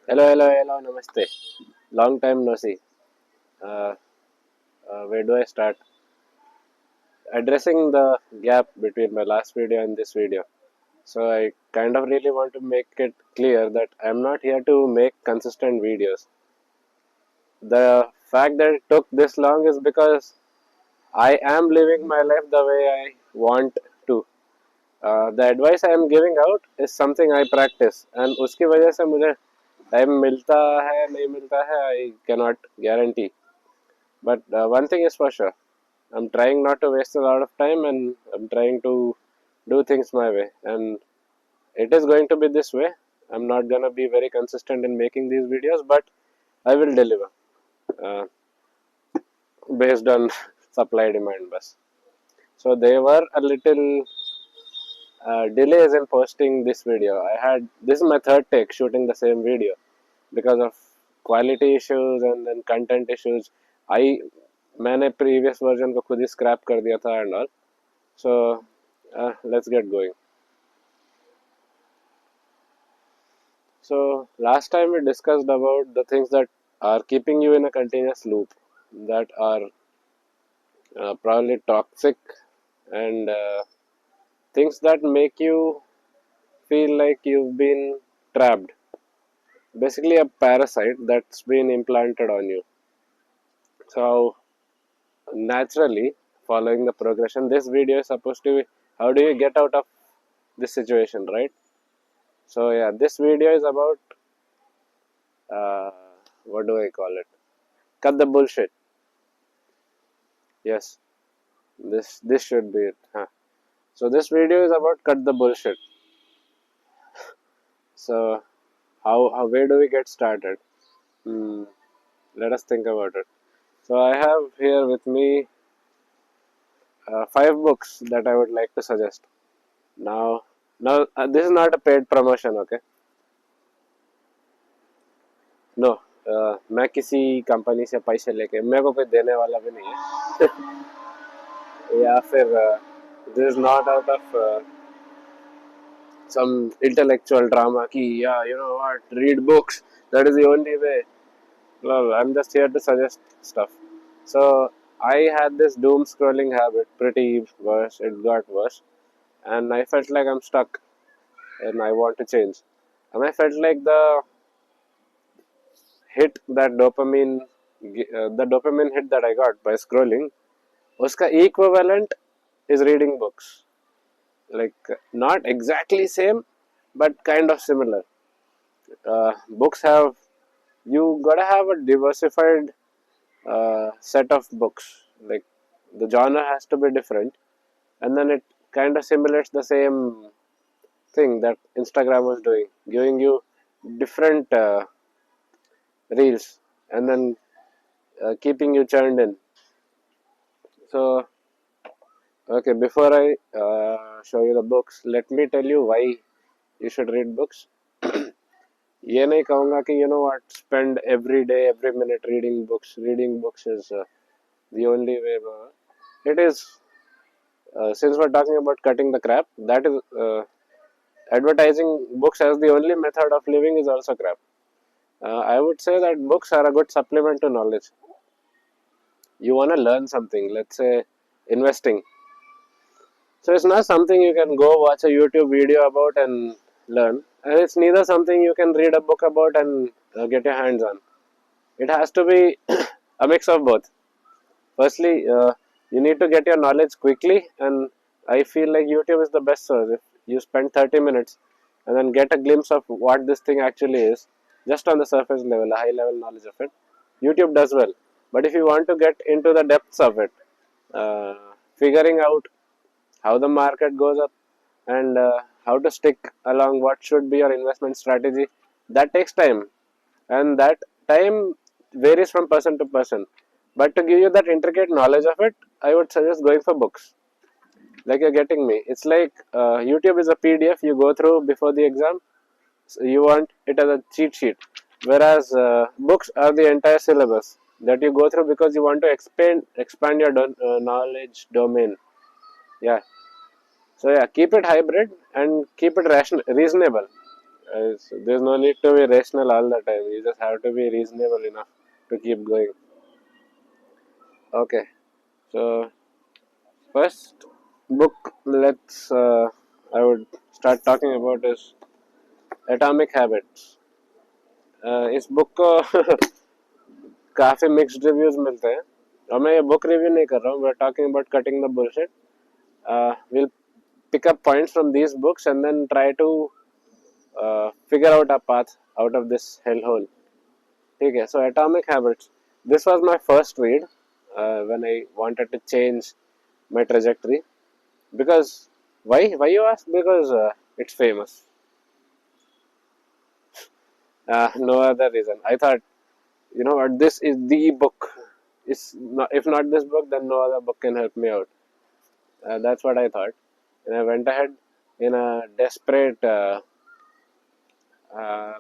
Hello, namaste. Long time no see. Uh, where do I start? Addressing the gap between my last video and this video. So I kind of really want to make it clear that I'm not here to make consistent videos. The fact that it took this long is because I am living my life the way I want to. The advice I am giving out is something I practice, and उसकी वजह से मुझे time मिलता है नहीं मिलता है I cannot guarantee. But one thing is for sure, I'm trying not to waste a lot of time and I'm trying to do things my way. And it is going to be this way. I'm not going to be very consistent in making these videos, but I will deliver uh, based on supply demand bus. So there were a little delays in posting this video. This is my third take shooting the same video because of quality issues and then content issues. मैंने previous version को खुद ही scrap कर दिया था and all. So let's get going. So last time we discussed about the things that are keeping you in a continuous loop, that are probably toxic, and things that make you feel like you've been trapped. Basically, a parasite that's been implanted on you. So naturally, following the progression, this video is supposed to be how do you get out of this situation, right? So yeah, this video is about uh, what do I call it? Cut the bullshit. Yes, this should be it. Huh? So this video is about cut the bullshit. So how where do we get started? Hmm, let us think about it. So I have here with me 5 books that I would like to suggest. Now this is not a paid promotion, okay? No मैं किसी company से पैसे लेके मेरे को कोई देने वाला भी नहीं है या फिर this is not out of some intellectual drama ki yeah you know what read books that is the only way. Well, I'm just here to suggest stuff. So I had this doom scrolling habit pretty worse. It got worse and I felt like I'm stuck and I want to change. And I felt like hit that dopamine the dopamine hit that I got by scrolling, uska equivalent is reading books. Like not exactly same, but kind of similar. Books have you gotta have a diversified set of books. Like the genre has to be different, and then it kind of simulates the same thing that Instagram was doing, giving you different reels, and then keeping you churned in. So okay, before I show you the books, let me tell you why you should read books. ये नहीं कहूँगा कि you know what spend every day every minute reading books is the only way. It is since we're talking about cutting the crap, that is advertising books as the only method of living is also crap. I would say that books are a good supplement to knowledge. You want to learn something, let's say investing. So it's not something you can go watch a YouTube video about and learn, and it's neither something you can read a book about and get your hands on. It has to be a mix of both. Firstly, you need to get your knowledge quickly, and I feel like YouTube is the best source. If you spend 30 minutes and then get a glimpse of what this thing actually is, just on the surface level, a high level knowledge of it, YouTube does well. But if you want to get into the depths of it, figuring out how the market goes up and how to stick along what should be your investment strategy, that takes time, and that time varies from person to person. But to give you that intricate knowledge of it, I would suggest going for books. Like you're getting me. It's like YouTube is a PDF you go through before the exam. So you want it as a cheat sheet, whereas books are the entire syllabus that you go through because you want to expand your knowledge domain. Yeah. So yeah, keep it hybrid and keep it reasonable. There's no need to be rational all the time. You just have to be reasonable enough to keep going. Okay, so first book I would start talking about is Atomic Habits. इस book को काफी mixed reviews मिलते हैं और मैं ये book review नहीं कर रहा हूँ. We are talking about cutting the bullshit. Will pick up points from these books and then try to figure out a path out of this hellhole. Okay, so Atomic Habits. This was my first read when I wanted to change my trajectory. Because why you ask? Because it's famous. No other reason. I thought, you know what, this is the book. It's not, if not this book, then no other book can help me out. That's what I thought, and I went ahead in a uh,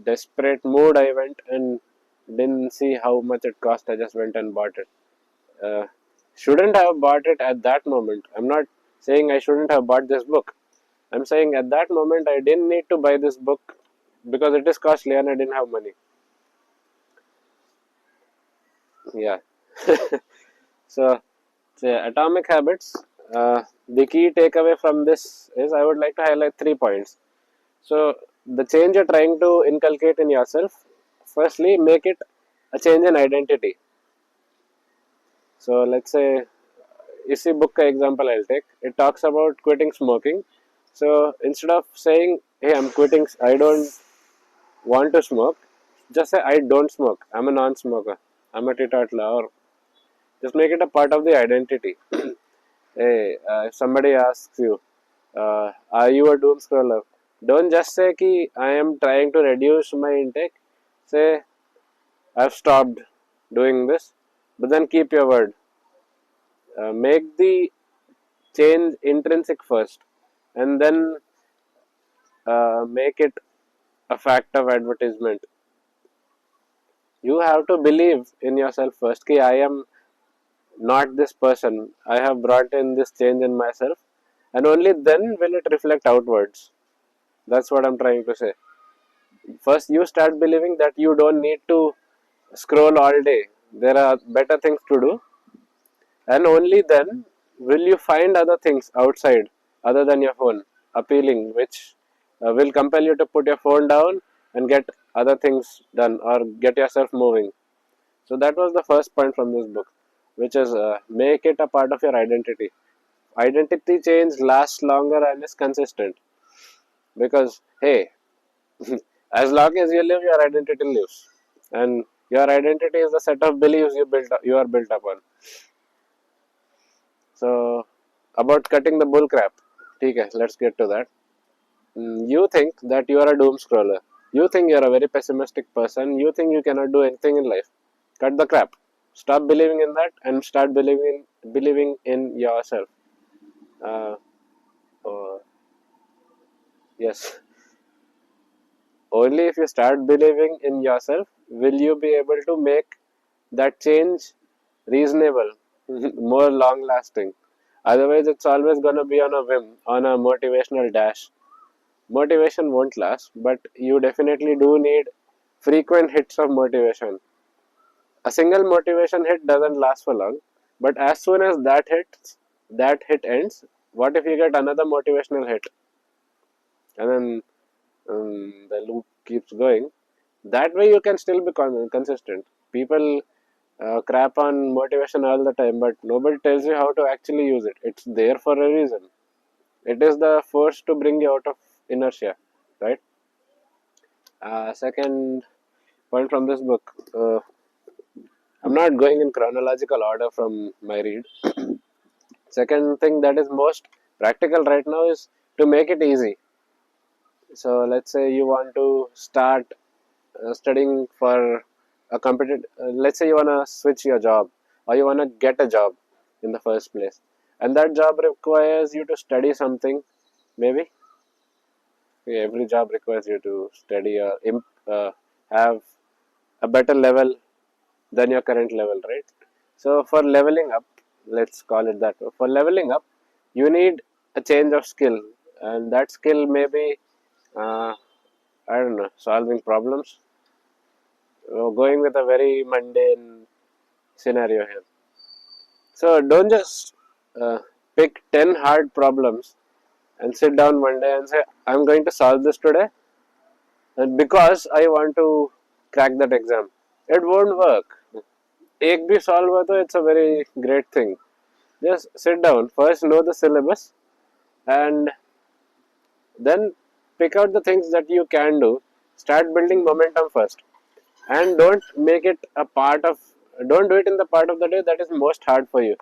desperate mood. I went and didn't see how much it cost. I just went and bought it. Shouldn't have bought it at that moment. I'm not saying I shouldn't have bought this book. I'm saying at that moment I didn't need to buy this book because it is costly and I didn't have money. Yeah. So, Atomic Habits. The key takeaway from this is I would like to highlight 3 points. So, the change you're trying to inculcate in yourself, firstly, make it a change in identity. So, let's say, इसी book का example I'll take. It talks about quitting smoking. So, instead of saying, hey, I'm quitting, I don't want to smoke, just say, I don't smoke. I'm a non-smoker. I'm a teetotaler. Or just make it a part of the identity. Hey, if somebody asks you, are you a doom scroller? Don't just say कि I am trying to reduce my intake. Say I've stopped doing this, but then keep your word. Make the change intrinsic first, and then make it a fact of advertisement. You have to believe in yourself first. कि I am not this person. I have brought in this change in myself, and only then will it reflect outwards. That's what I'm trying to say. First, you start believing that you don't need to scroll all day. There are better things to do, and only then will you find other things outside other than your phone appealing, which will compel you to put your phone down and get other things done or get yourself moving. So that was the first point from this book, which is make it a part of your identity. Identity change lasts longer and is consistent because hey, as long as you live, your identity lives, and your identity is the set of beliefs you are built upon. So, about cutting the bull crap. Okay, let's get to that. You think that you are a doom scroller. You think you are a very pessimistic person. You think you cannot do anything in life. Cut the crap. Stop believing in that and start believing in yourself. Uh, uh, yes. Only if you start believing in yourself will you be able to make that change reasonable, more long lasting. Otherwise, it's always going to be on a whim, on a motivational dash. Motivation won't last, but you definitely do need frequent hits of motivation. A single motivation hit doesn't last for long, but as soon as that hit ends, what if you get another motivational hit? And then the loop keeps going. That way, you can still be consistent. People crap on motivation all the time, but nobody tells you how to actually use it. It's there for a reason. It is the force to bring you out of inertia, right? Second point from this book. I'm not going in chronological order from my read. Second thing that is most practical right now is to make it easy. So let's say you want to start studying for a competitive. Let's say you want to switch your job or you want to get a job in the first place, and that job requires you to study something. Maybe every job requires you to study or have a better level than your current level, right? So for leveling up, let's call it that. For leveling up, you need a change of skill, and that skill may be Uh, I don't know, solving problems. Going with a very mundane scenario here. So don't just uh, pick 10 hard problems and sit down one day and say, I'm going to solve this today and because I want to crack that exam. It won't work. एक भी solve हुआ तो it's a very great thing. Just sit down, first know the syllabus and then pick out the things that you can do. Start building momentum first and don't make it a part of, don't do it in the part of the day that is most hard for you.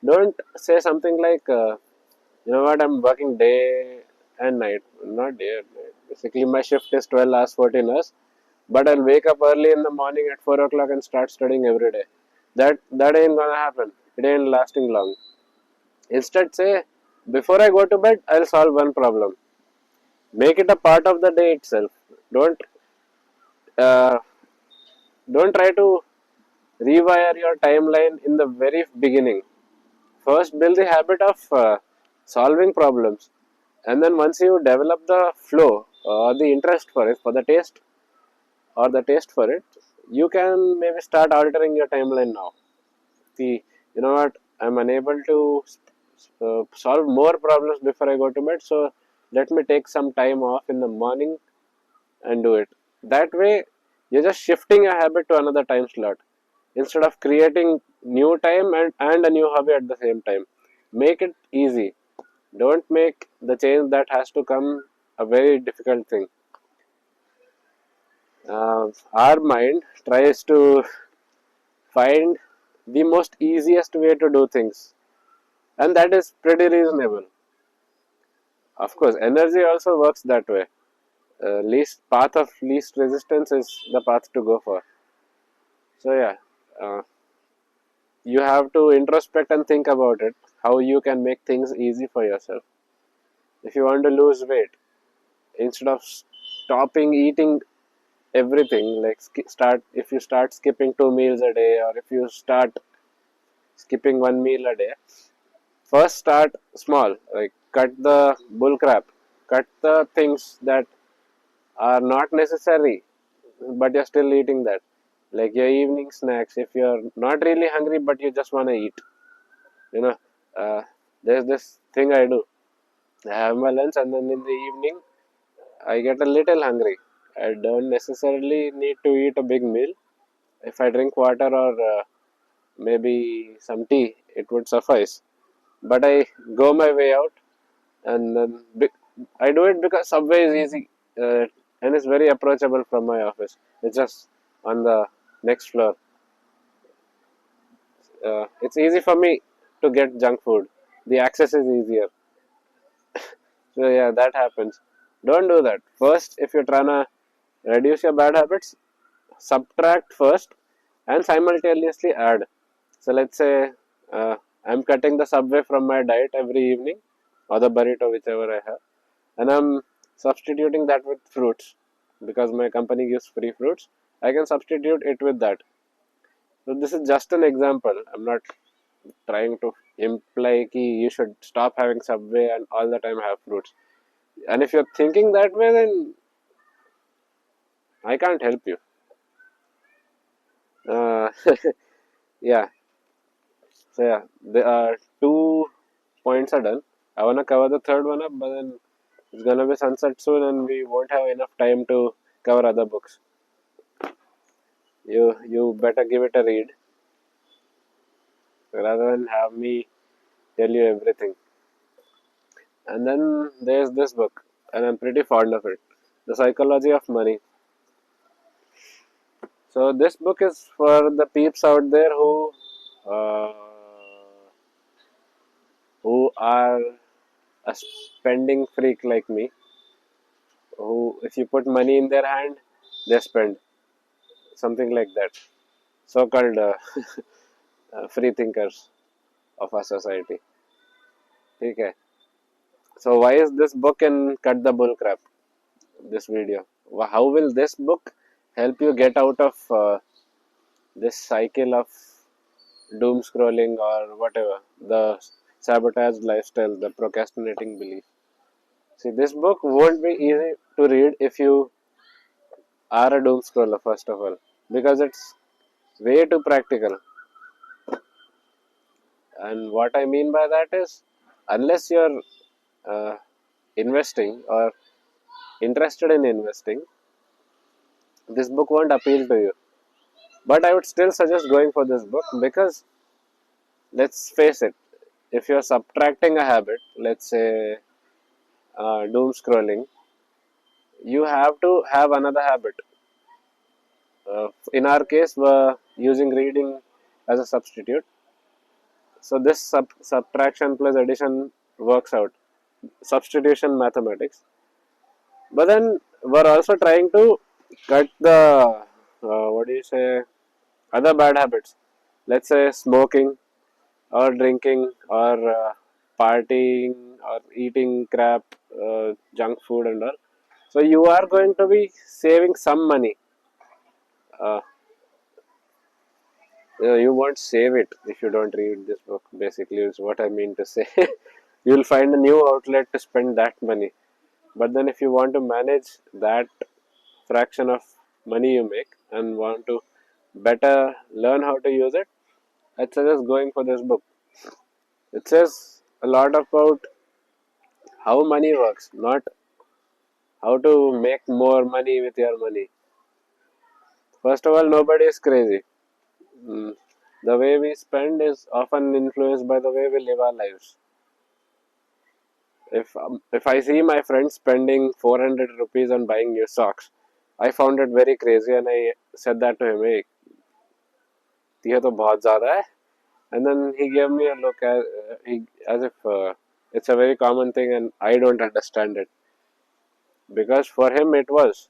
Don't say something like, you know what, I'm working day and night. Not day and night. Basically, my shift is 12 hours, 14 hours. But I'll wake up early in the morning at 4 o'clock and start studying every day. That ain't gonna happen. It ain't lasting long. Instead, say, before I go to bed, I'll solve one problem. Make it a part of the day itself. Don't uh, don't try to rewire your timeline in the very beginning. First, build the habit of solving problems, and then once you develop the flow or the interest for it, for the taste or the taste for it, you can maybe start altering your timeline now. See, you know what? I'm unable to solve more problems before I go to bed, so let me take some time off in the morning and do it. That way, you're just shifting a habit to another time slot instead of creating new time and a new hobby at the same time. Make it easy. Don't make the change that has to come a very difficult thing. Our mind tries to find the most easiest way to do things, and that is pretty reasonable. Of course, energy also works that way. Least path of least resistance is the path to go for. So yeah, uh, you have to introspect and think about it. How you can make things easy for yourself. If you want to lose weight, instead of stopping eating everything, like start if you start skipping 2 meals a day, or if you start skipping 1 meal a day, first start small. Like cut the bull crap, cut the things that are not necessary but you're still eating that, like your evening snacks. If you're not really hungry but you just want to eat, you know, uh, there's this thing I do. I have my lunch and then in the evening I get a little hungry. I don't necessarily need to eat a big meal. If I drink water or maybe some tea, it would suffice. But I go my way out, and then I do it because Subway is easy, and it's very approachable from my office. It's just on the next floor. It's easy for me to get junk food. The access is easier. So yeah, that happens. Don't do that. First, if you're trying to reduce your bad habits, subtract first and simultaneously add. So let's say I'm cutting the Subway from my diet every evening, or the burrito, whichever I have, and I'm substituting that with fruits because my company gives free fruits. I can substitute it with that. So this is just an example. I'm not trying to imply ki you should stop having Subway and all the time have fruits. And if you're thinking that way, then I can't help you. Uh, yeah. So yeah, there are 2 points are done. I wanna cover the third one up, but then it's gonna be sunset soon, and we won't have enough time to cover other books. You better give it a read rather than have me tell you everything. And then there's this book, and I'm pretty fond of it, The Psychology of Money. So this book is for the peeps out there uh, who are a spending freak like me. Who, if you put money in their hand, they spend something like that. So-called free thinkers of our society. Okay. So why is this book and cut the bull crap? This video. How will this book help you get out of this cycle of doom scrolling or whatever, the sabotaged lifestyle, the procrastinating belief? See, this book won't be easy to read if you are a doom scroller, first of all, because it's way too practical. And what I mean by that is, unless you're uh, investing or interested in investing, this book won't appeal to you. But I would still suggest going for this book because let's face it, if you're subtracting a habit, let's say doom scrolling, you have to have another habit. In our case, we're using reading as a substitute. So this subtraction plus addition works out. Substitution mathematics. But then we're also trying to cut the what do you say, other bad habits. Let's say smoking or drinking or partying or eating crap, junk food and all. So you are going to be saving some money. Uh, you won't save it if you don't read this book. Basically, is what I mean to say. You'll find a new outlet to spend that money. But then, if you want to manage that fraction of money you make and want to better learn how to use it, I'd suggest going for this book. It says a lot about how money works, not how to make more money with your money. First of all, nobody is crazy. Mm. The way we spend is often influenced by the way we live our lives. If I see my friends spending 400 rupees on buying new socks, I found it very crazy and I said that to him, hey, ये तो बहुत ज़्यादा है. And then he gave me a look as if it's a very common thing and I don't understand it. Because for him it was.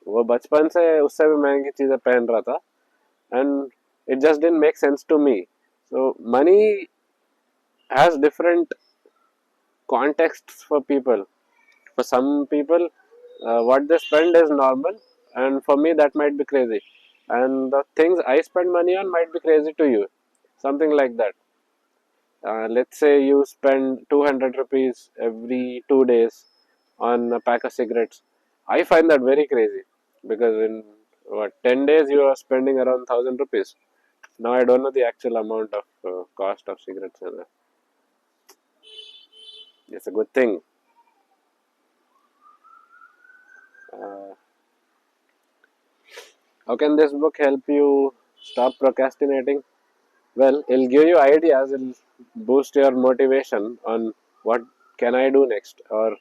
वो बचपन से उससे भी महंगी चीज़ें पहन रहा था and it just didn't make sense to me. So money has different contexts for people. For some people, what they spend is normal, and for me that might be crazy. And the things I spend money on might be crazy to you, something like that. Let's say you spend 200 rupees every 2 days on a pack of cigarettes. I find that very crazy because in 10 days you are spending around 1000 rupees. Now I don't know the actual amount of cost of cigarettes. It's a good thing. Uh, how can this book help you stop procrastinating? Well, it'll give you ideas, it'll boost your motivation on what can I do next, or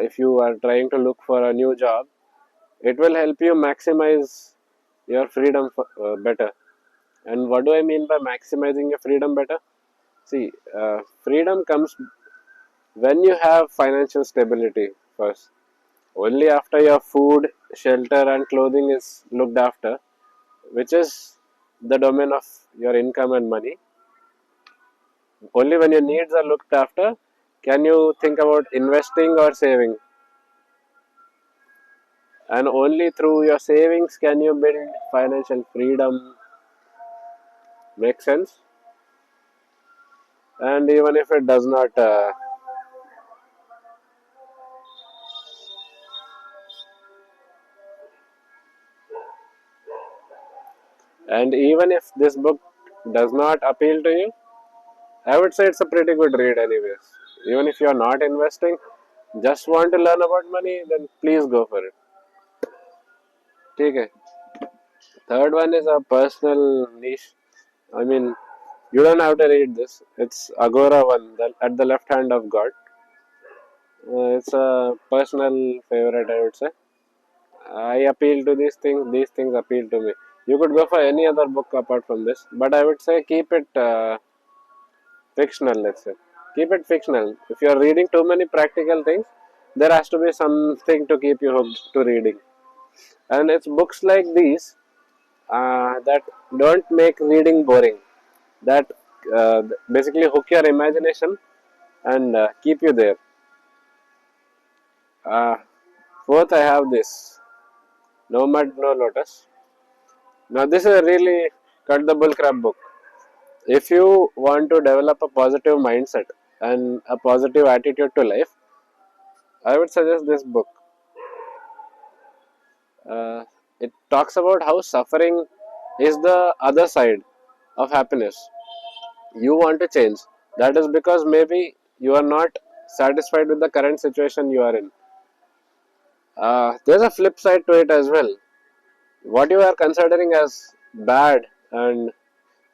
if you are trying to look for a new job, it will help you maximize your freedom better. And what do I mean by maximizing your freedom better? See, freedom comes when you have financial stability first. Only after your food, shelter, and clothing is looked after, which is the domain of your income and money. Only when your needs are looked after can you think about investing or saving. And only through your savings can you build financial freedom. Make sense? And even if it does not, and even if this book does not appeal to you, I would say it's a pretty good read, anyways. Even if you're not investing, just want to learn about money, then please go for it. Okay. Third one is a personal niche. I mean, you don't have to read this. It's Agora one, at the left hand of God. It's a personal favorite, I would say. I appeal to these things appeal to me. You could go for any other book apart from this, but I would say keep it fictional, let's say. Keep it fictional. If you are reading too many practical things, there has to be something to keep you hooked to reading. And it's books like these that don't make reading boring, that basically hook your imagination and keep you there. Uh, Fourth, I have this No Mud, No Lotus. Now, this is a really cut the bull crap book. If you want to develop a positive mindset and a positive attitude to life, I would suggest this book. Uh, it talks about how suffering is the other side of happiness. You want to change. That is because maybe you are not satisfied with the current situation you are in. There's a flip side to it as well. What you are considering as bad and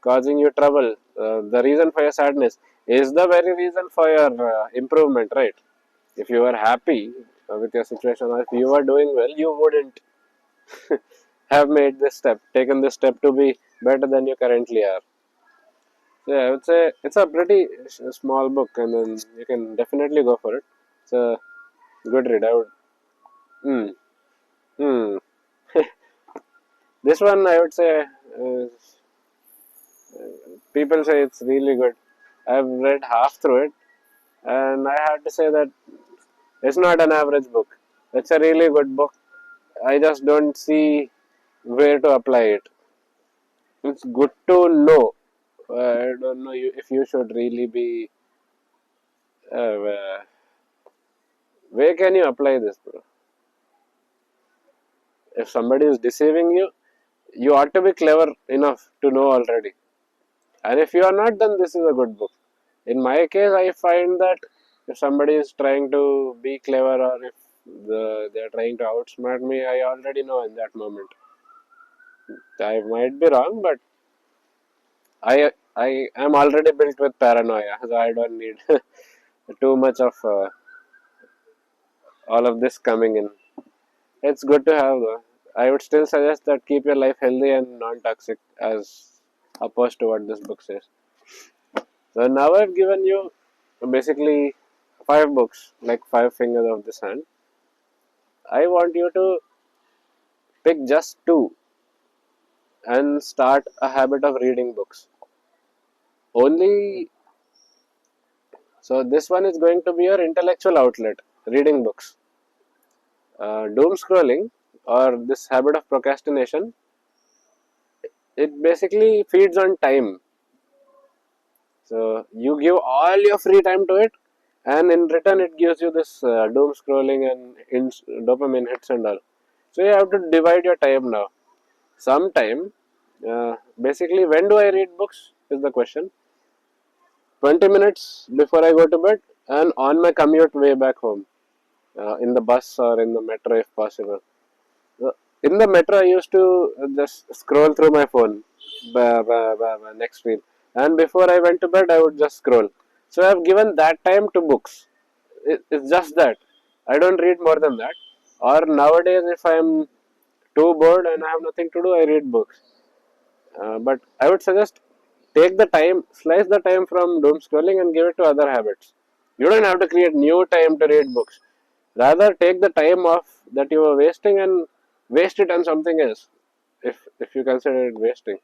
causing you trouble, the reason for your sadness is the very reason for your improvement, right? If you are happy with your situation, or if you are doing well, you wouldn't have made this step, taken this step to be better than you currently are. So yeah, I would say it's a pretty small book, and then you can definitely go for it. It's a good read. I would. Hmm. Hmm. This one I would say people say it's really good. I've read half through it, and I have to say that it's not an average book. It's a really good book. I just don't see where to apply it. It's good to know. I don't know if you should really be. Where can you apply this, bro? If somebody is deceiving you, you ought to be clever enough to know already. And if you are not, then this is a good book. In my case, I find that if somebody is trying to be clever, or if they are trying to outsmart me, I already know in that moment. I might be wrong, but I am already built with paranoia, so I don't need too much of all of this coming in. It's good to have though. I would still suggest that keep your life healthy and non-toxic as opposed to what this book says. So now I've given you basically 5 books, like 5 fingers of this hand. I want you to pick just 2 and start a habit of reading books. Only so this one is going to be your intellectual outlet, reading books. Doom scrolling or this habit of procrastination, it basically feeds on time. So you give all your free time to it, and in return it gives you this doom scrolling and dopamine hits and all. So you have to divide your time now. Sometime, basically, when do I read books is the question. 20 minutes before I go to bed, and on my commute way back home, in the bus or in the metro if possible. In the metro, I used to just scroll through my phone, next reel, and before I went to bed, I would just scroll. So I have given that time to books. It's just that I don't read more than that. Or nowadays, if I am too bored and I have nothing to do, I read books. But I would suggest take the time, slice the time from doom scrolling and give it to other habits. You don't have to create new time to read books. Rather, take the time off that you are wasting and waste it on something else. If you consider it wasting.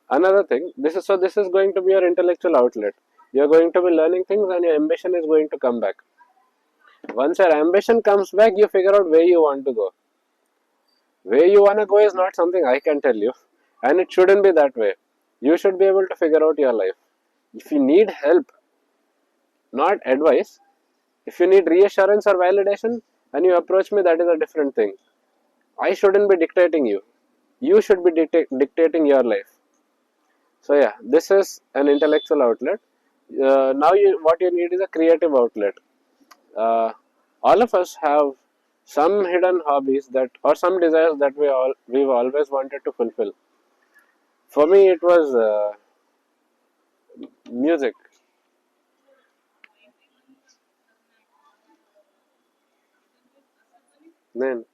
Another thing, this is going to be your intellectual outlet. You are going to be learning things, and your ambition is going to come back. Once your ambition comes back, you figure out where you want to go. Where you want to go is not something I can tell you, and it shouldn't be that way. You should be able to figure out your life. If you need help, not advice, if you need reassurance or validation, and you approach me, that is a different thing. I shouldn't be dictating you. You should be dictating your life. So yeah, this is an intellectual outlet. Now what you need is a creative outlet. All of us have some hidden hobbies that, or some desires that we've always wanted to fulfill. For me, it was music. Then,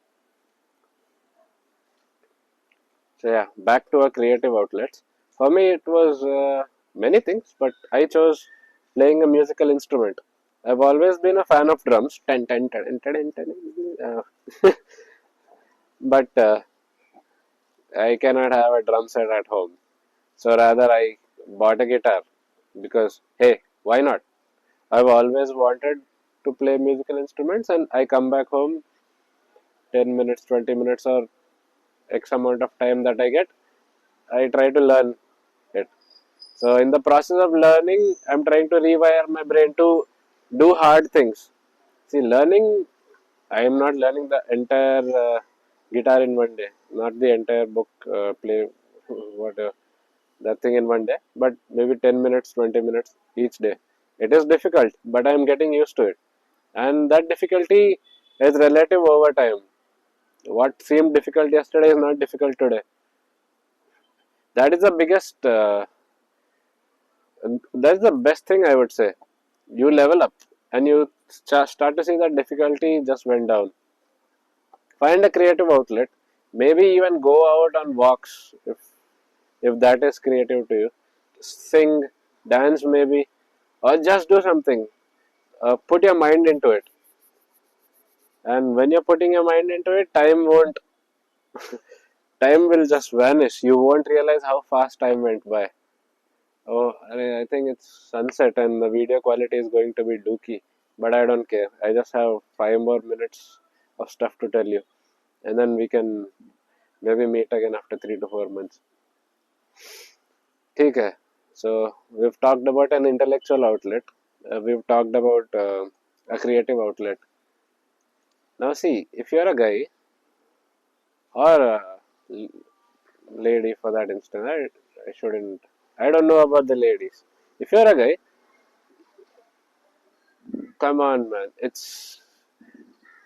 so yeah, back to our creative outlets. For me, it was many things, but I chose playing a musical instrument. I've always been a fan of drums, but I cannot have a drum set at home. So rather, I bought a guitar because hey, why not? I've always wanted to play musical instruments, and I come back home 10 minutes, 20 minutes, or X amount of time that I get, I try to learn it. So, in the process of learning, I'm trying to rewire my brain to do hard things. See, learning, I am not learning the entire guitar in one day, not the entire book, play whatever that thing in one day, but maybe 10 minutes, 20 minutes each day. It is difficult, but I am getting used to it, and that difficulty is relative over time. What seemed difficult yesterday is not difficult today. That is the biggest, that's the best thing I would say. You level up and you start to see that difficulty just went down. Find a creative outlet. Maybe even go out on walks if that is creative to you. Sing, dance maybe, or just do something. Put your mind into it. And when you're putting your mind into it, time will just vanish. You won't realize how fast time went by. Oh, I think it's sunset and the video quality is going to be dookie. But I don't care. I just have 5 more minutes of stuff to tell you. And then we can maybe meet again after 3 to 4 months. Okay. So we've talked about an intellectual outlet. We've talked about a creative outlet. Now see, if you're a guy or a lady for that instance, I shouldn't. I don't know about the ladies. If you're a guy, come on, man.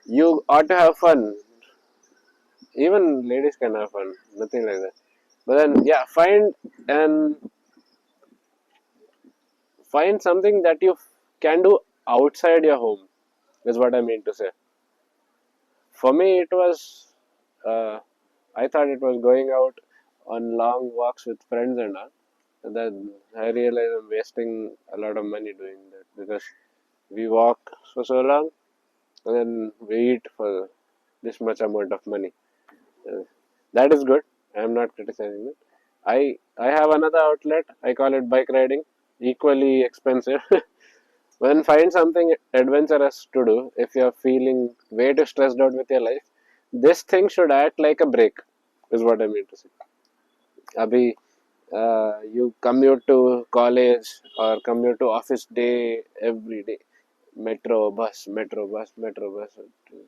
You ought to have fun. Even ladies can have fun. Nothing like that. But then, yeah, and find something that you can do outside your home. Is what I mean to say. For me, it was. I thought it was going out on long walks with friends and all. And then I realized I'm wasting a lot of money doing that because we walk for so long and then we eat for this much amount of money. Uh, that is good. I am not criticizing it. I have another outlet. I call it bike riding. Equally expensive. When find something adventurous to do, if you're feeling way too stressed out with your life, this thing should act like a break. Is what I mean to say. Abhi, you commute to college or commute to office day every day. Metro bus,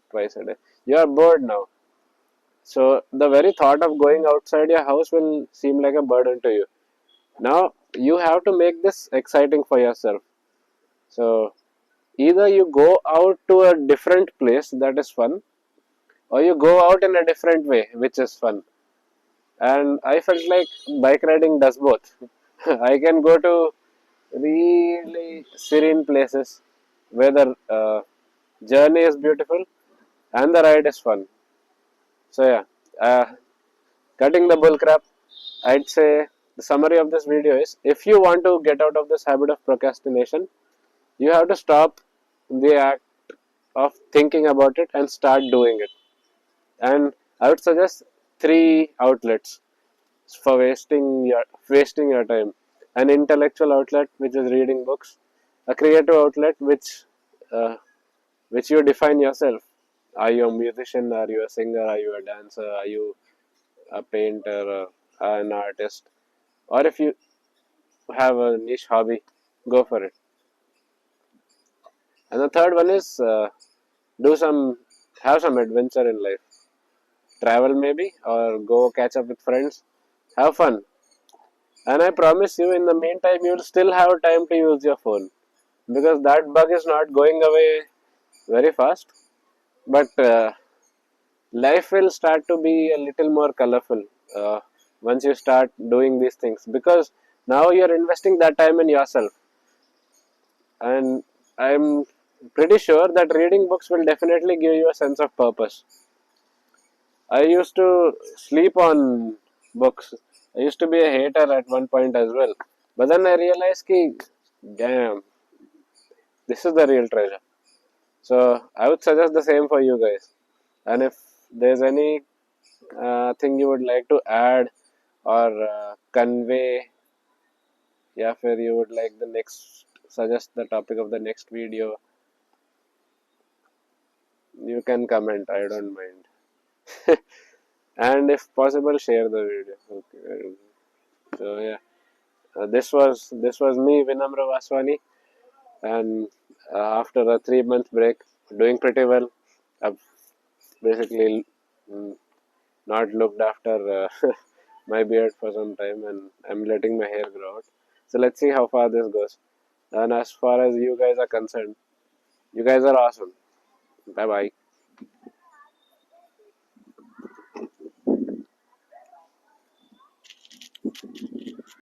twice a day. You are bored now. So the very thought of going outside your house will seem like a burden to you. Now you have to make this exciting for yourself. So either you go out to a different place that is fun, or you go out in a different way, which is fun. And I felt like bike riding does both. I can go to really serene places where the journey is beautiful and the ride is fun. So yeah, cutting the bull crap, I'd say the summary of this video is if you want to get out of this habit of procrastination, you have to stop the act of thinking about it and start doing it. And I would suggest three outlets for wasting your time. An intellectual outlet, which is reading books. A creative outlet, uh, which you define yourself. Are you a musician? Are you a singer? Are you a dancer? Are you a painter? An artist? Or if you have a niche hobby, go for it. And the third one is do some have some adventure in life. Travel maybe or go catch up with friends. Have fun. And I promise you, in the meantime, you'll still have time to use your phone because that bug is not going away very fast. But life will start to be a little more colorful once you start doing these things because now you're investing that time in yourself. And I'm pretty sure that reading books will definitely give you a sense of purpose. I used to sleep on books. I used to be a hater at one point as well. But then I realized ki, damn, this is the real treasure. So I would suggest the same for you guys. And if there's any thing you would like to add or convey, yeah, if you would like the next, suggest the topic of the next video, you can comment. I don't mind. And if possible, share the video. Okay. So yeah, this was me, Vinamra Vaswani, and after a 3 month break, doing pretty well. I've basically mm, not looked after my beard for some time, and I'm letting my hair grow out. So let's see how far this goes. And as far as you guys are concerned, you guys are awesome. Bye bye.